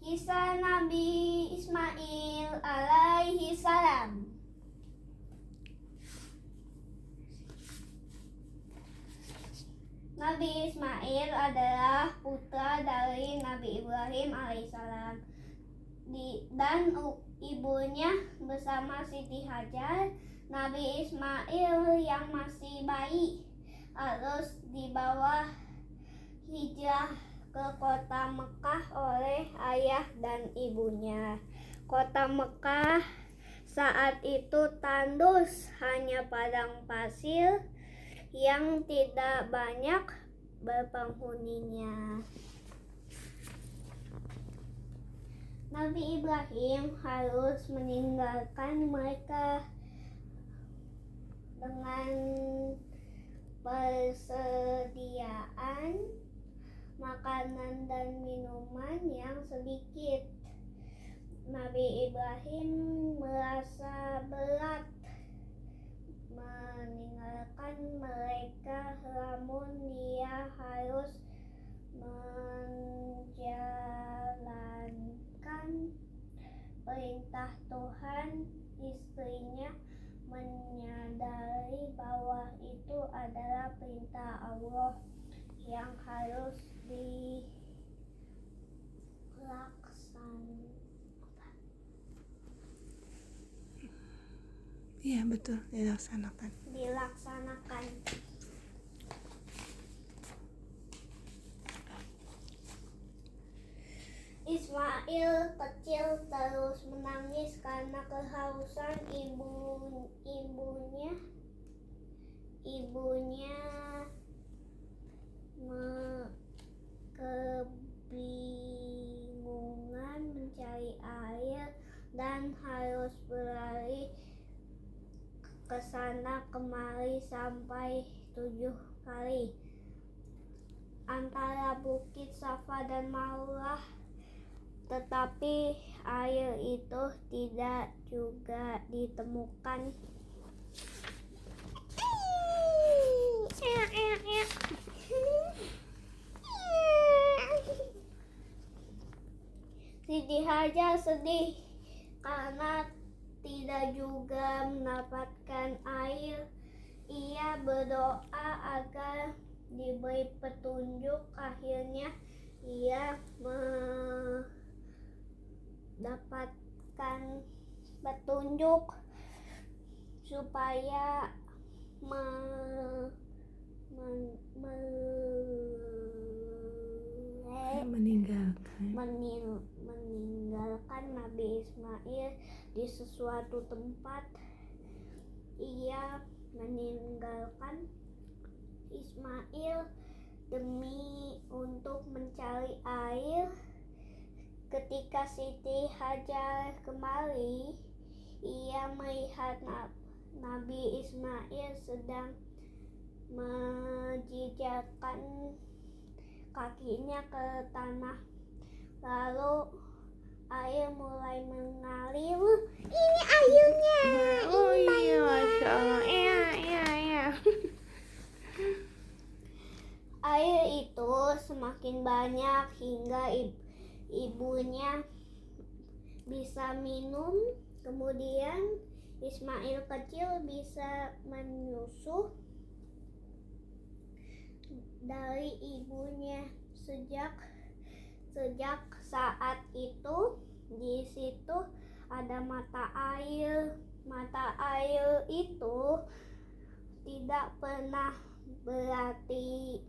Kisah Nabi Ismail alaihi salam. Nabi Ismail adalah putra dari Nabi Ibrahim alaihissalam dan ibunya bersama Siti Hajar. Nabi Ismail yang masih bayi harus dibawa hijrah ke kota Mekah oleh ayah dan ibunya. Kota Mekah saat itu tandus, hanya padang pasir yang tidak banyak berpenghuninya. Nabi Ibrahim harus meninggalkan mereka dengan persediaan makanan dan minuman yang sedikit. Nabi Ibrahim merasa berat meninggalkan mereka, namun dia harus menjalankan perintah Tuhan. Istrinya menyadari bahwa itu adalah perintah Allah yang harus dilaksanakan. Iya betul, dilaksanakan. Ismail kecil terus menangis karena kehausan. Ibunya kebingungan mencari air dan harus berlari ke sana kemari sampai 7 kali antara bukit Safa dan Marwah, tetapi air itu tidak juga ditemukan. Siti Hajar sedih karena tidak juga mendapatkan air. Ia berdoa agar diberi petunjuk. Akhirnya ia mendapatkan petunjuk supaya meninggalkan Nabi Ismail di sesuatu tempat. Ia meninggalkan Ismail demi untuk mencari air. Ketika Siti Hajar kembali, ia melihat Nabi Ismail sedang menjijakkan kakinya ke tanah. Lalu air mulai mengalir. Ini airnya. Oh iya, Masya Allah. Iya. Air itu semakin banyak hingga ibunya bisa minum. Kemudian Ismail kecil bisa menyusu dari ibunya. Sejak saat itu di situ ada mata air. Mata air itu tidak pernah berhenti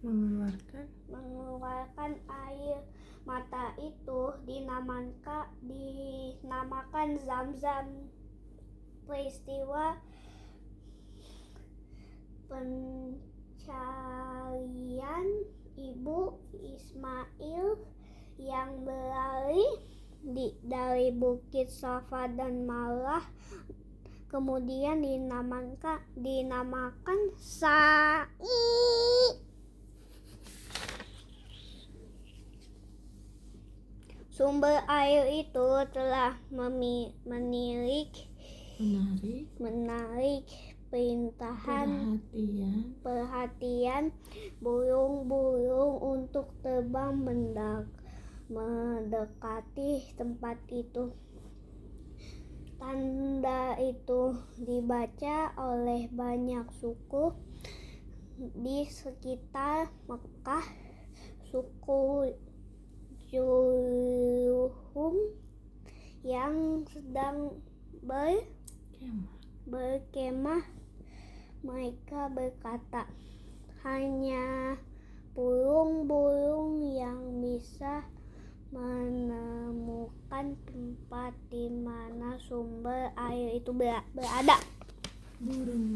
mengeluarkan air. Mata itu dinamakan Zam-Zam. Peristiwa pencarian ibu Ismail yang berlari dari bukit Safa dan Marwah kemudian dinamakan Sa'i. Sumber air itu telah menarik perhatian burung-burung untuk terbang mendekati tempat itu. Tanda itu dibaca oleh banyak suku di sekitar Mekah. Suku Jurhum yang sedang berkemah, mereka berkata, hanya burung-burung yang bisa menemukan tempat di mana sumber air itu berada. Burung.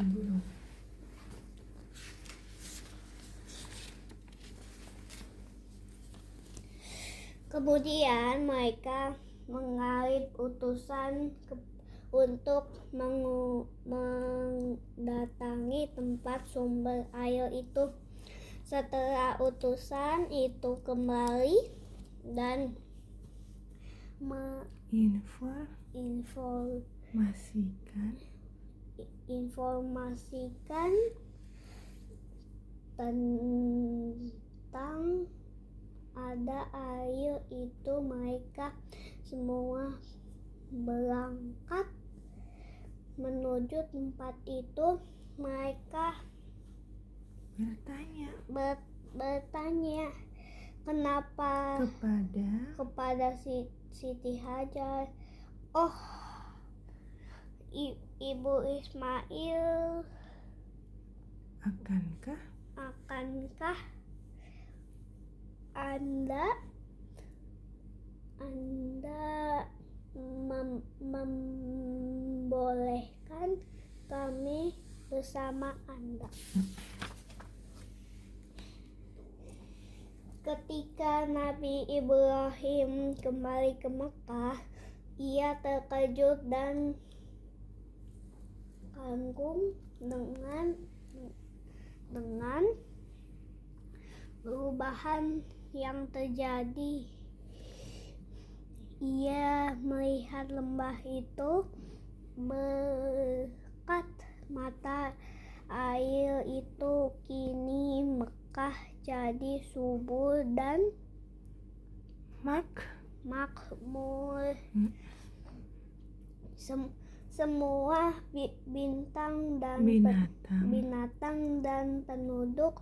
Kemudian mereka mengirim utusan untuk mendatangi tempat sumber air itu. Setelah utusan itu kembali dan informasikan tentang ada air itu, mereka semua berangkat menuju tempat itu. Mereka bertanya kenapa kepada Siti Hajar, oh Ibu Ismail, akankah Anda membolehkan kami bersama Anda? Ketika Nabi Ibrahim kembali ke Mekah, ia terkejut dan kagum dengan perubahan yang terjadi. Ia melihat lembah itu berkat mata air itu. Kini Mekah jadi subur dan makmur. Semua binatang dan penduduk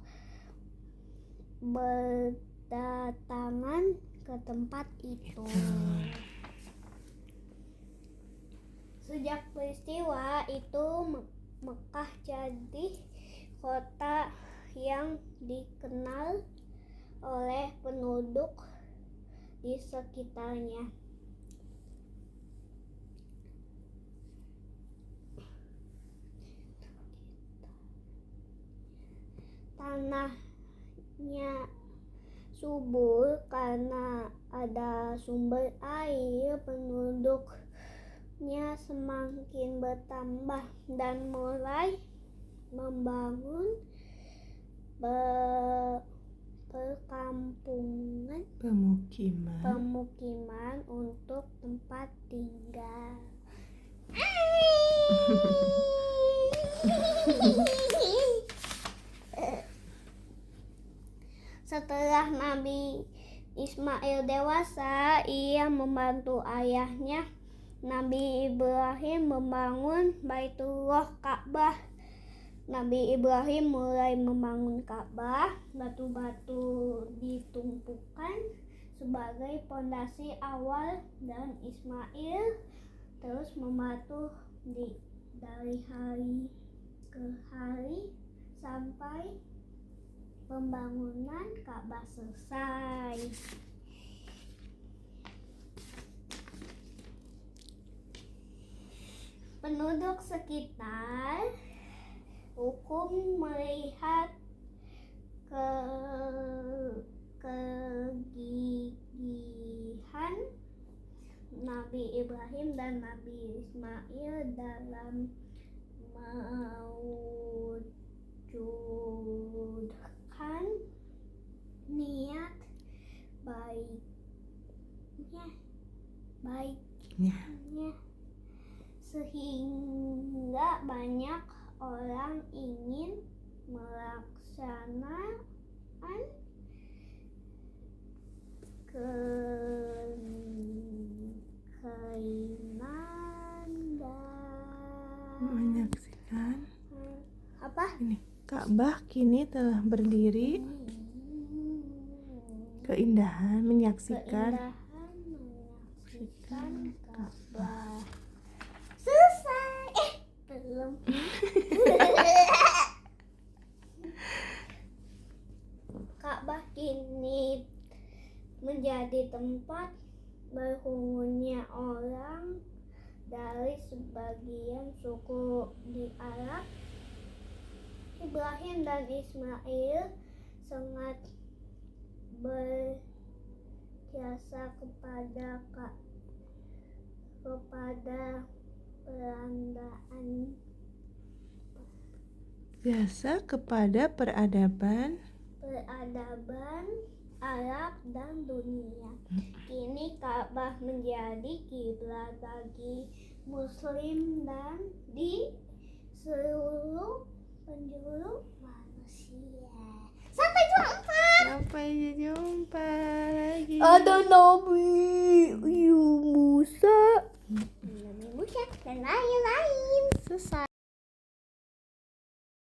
berdatangan ke tempat itu. Sejak peristiwa itu, Mekah jadi kota yang dikenal oleh penduduk di sekitarnya. Tanahnya subur karena ada sumber air. Penduduknya semakin bertambah dan mulai membangun pemukiman untuk tempat tinggal. Setelah Nabi Ismail dewasa, ia membantu ayahnya Nabi Ibrahim membangun Baitullah Ka'bah. Nabi Ibrahim mulai membangun Ka'bah. Batu-batu ditumpukan sebagai pondasi awal dan Ismail terus membantu dari hari ke hari sampai pembangunan Ka'bah selesai. Penduduk sekitar hukum melihat kegigihan Nabi Ibrahim dan Nabi Ismail dalam mewujudkan niat baiknya, sehingga banyak orang ingin melaksanakan Ka'bah kini telah berdiri. Keindahan menyaksikan menyaksikan Ka'bah. Selesai. Belum. Ka'bah kini menjadi tempat berkunjungnya orang dari sebagian suku di Arab. Ibrahim dan Ismail sangat berjasa kepada peradaban Arab dan dunia. Kini Ka'bah menjadi kiblat bagi Muslim dan di seluruh penjuru manusia. Sampai jumpa lagi. Ada Nabi Musa dan lain-lain. Selesai.